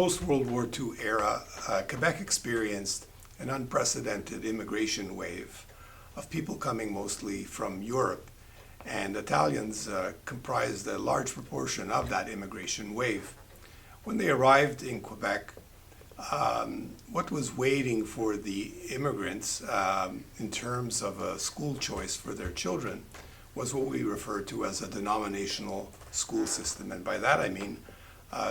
post-World War II era, Quebec experienced an unprecedented immigration wave of people coming mostly from Europe, and Italians comprised a large proportion of that immigration wave. When they arrived in Quebec, what was waiting for the immigrants in terms of a school choice for their children was what we refer to as a denominational school system. And by that I mean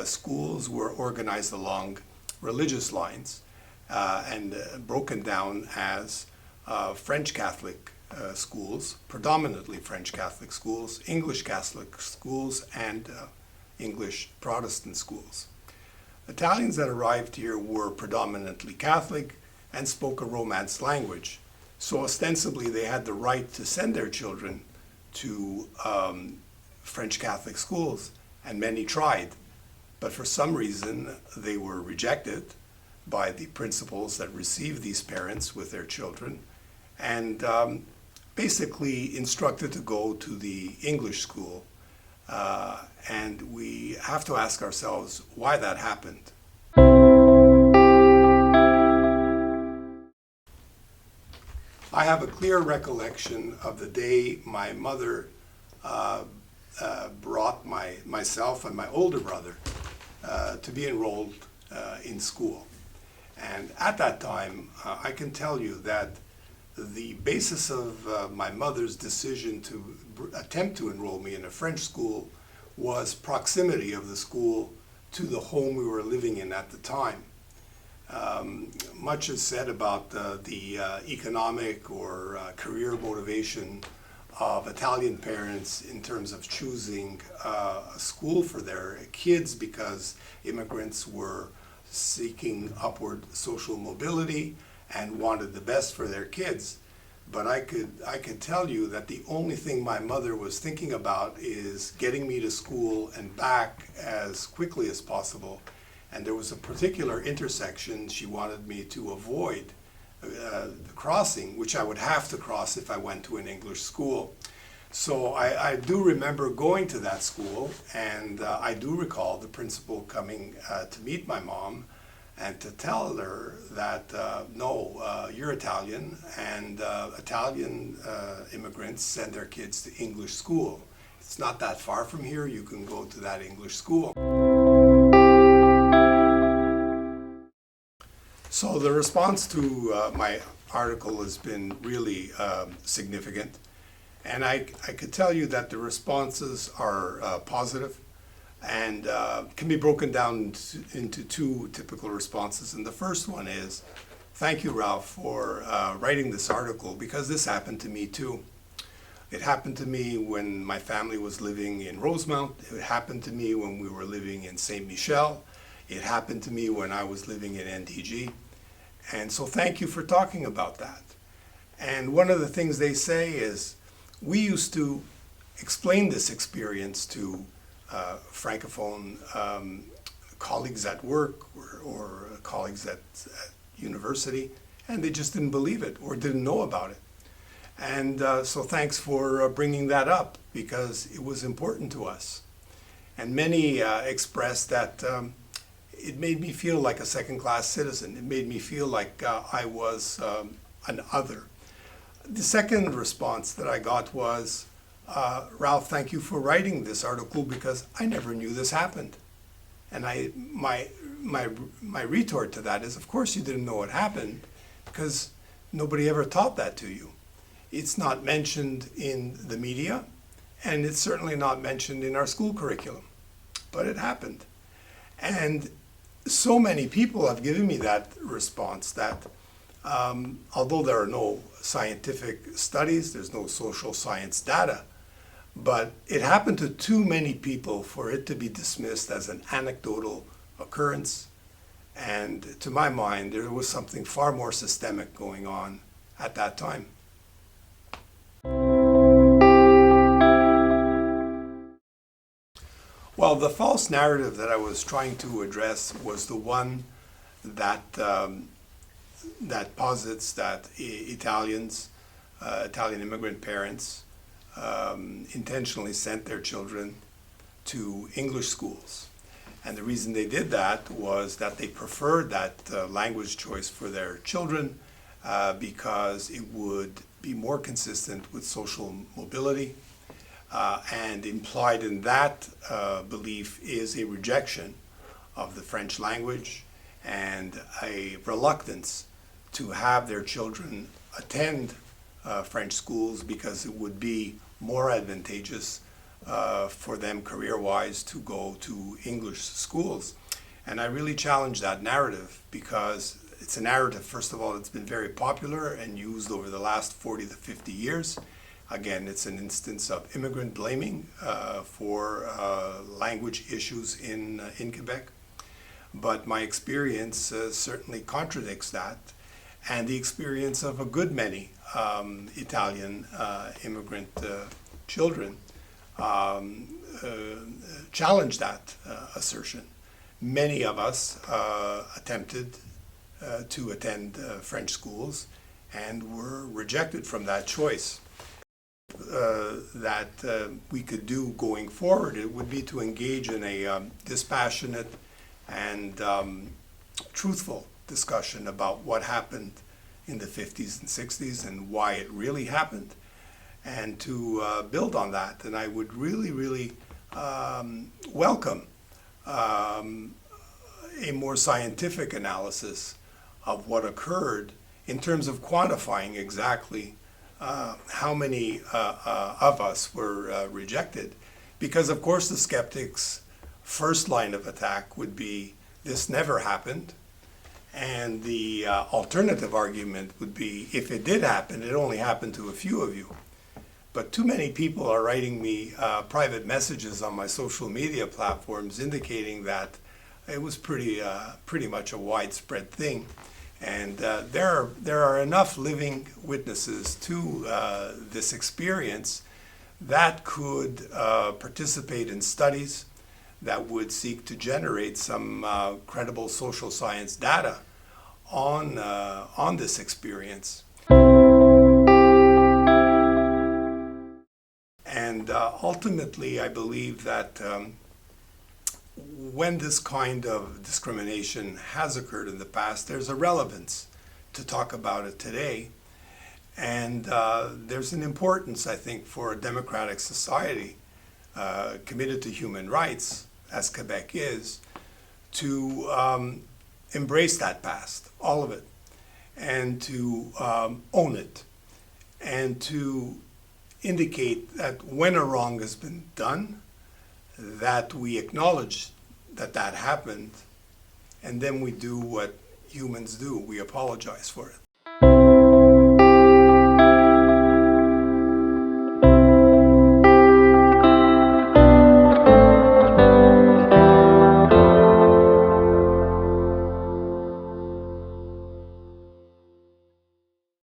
schools were organized along religious lines and broken down as French Catholic schools, predominantly French Catholic schools, English Catholic schools, and English Protestant schools. Italians that arrived here were predominantly Catholic and spoke a Romance language. So ostensibly they had the right to send their children to French Catholic schools, and many tried. But for some reason they were rejected by the principals that received these parents with their children, and basically instructed to go to the English school. And we have to ask ourselves why that happened. I have a clear recollection of the day my mother brought myself and my older brother to be enrolled in school. And at that time, I can tell you that the basis of my mother's decision to attempt to enroll me in a French school was proximity of the school to the home we were living in at the time. Much is said about the economic or career motivation of Italian parents in terms of choosing a school for their kids because immigrants were seeking upward social mobility and wanted the best for their kids. But I could tell you that the only thing my mother was thinking about is getting me to school and back as quickly as possible. And there was a particular intersection she wanted me to avoid the crossing, which I would have to cross if I went to an English school. So I do remember going to that school, and I do recall the principal coming to meet my mom and to tell her that, no, you're Italian, and Italian immigrants send their kids to English school. It's not that far from here, you can go to that English school. So the response to my article has been really significant, and I could tell you that the responses are positive and can be broken down into two typical responses. And the first one is, thank you, Ralph, for writing this article, because this happened to me too. It happened to me when my family was living in Rosemount. It happened to me when we were living in Saint Michel. It happened to me when I was living in NDG. And so thank you for talking about that. And one of the things they say is, we used to explain this experience to Francophone colleagues at work or colleagues at university, and they just didn't believe it or didn't know about it. And so thanks for bringing that up, because it was important to us. And many expressed that it made me feel like a second-class citizen. It made me feel like I was an other. The second response that I got was, Ralph, thank you for writing this article, because I never knew this happened. And my retort to that is, of course you didn't know it happened, because nobody ever taught that to you. It's not mentioned in the media, and it's certainly not mentioned in our school curriculum, but it happened. And so many people have given me that response that although there are no scientific studies, there's no social science data, but it happened to too many people for it to be dismissed as an anecdotal occurrence. And to my mind, there was something far more systemic going on at that time. Well, the false narrative that I was trying to address was the one that that posits that Italians, Italian immigrant parents, intentionally sent their children to English schools. And the reason they did that was that they preferred that language choice for their children because it would be more consistent with social mobility. And implied in that belief is a rejection of the French language and a reluctance to have their children attend French schools because it would be more advantageous for them career-wise to go to English schools. And I really challenge that narrative because it's a narrative, first of all, that's been very popular and used over the last 40 to 50 years. Again, it's an instance of immigrant blaming for language issues in Quebec. But my experience certainly contradicts that, and the experience of a good many Italian immigrant children challenge that assertion. Many of us attempted to attend French schools and were rejected from that choice. That we could do going forward, it would be to engage in a dispassionate and truthful discussion about what happened in the 50s and 60s and why it really happened, and to build on that. And I would really, really welcome a more scientific analysis of what occurred in terms of quantifying exactly how many of us were rejected. Because of course the skeptics' first line of attack would be, this never happened. And the alternative argument would be, if it did happen, it only happened to a few of you. But too many people are writing me private messages on my social media platforms indicating that it was pretty much a widespread thing. And there are enough living witnesses to this experience that could participate in studies that would seek to generate some credible social science data on this experience. And ultimately, I believe that when this kind of discrimination has occurred in the past, there's a relevance to talk about it today. And there's an importance, I think, for a democratic society committed to human rights, as Quebec is, to embrace that past, all of it, and to own it, and to indicate that when a wrong has been done, that we acknowledge that that happened, and then we do what humans do, we apologize for it.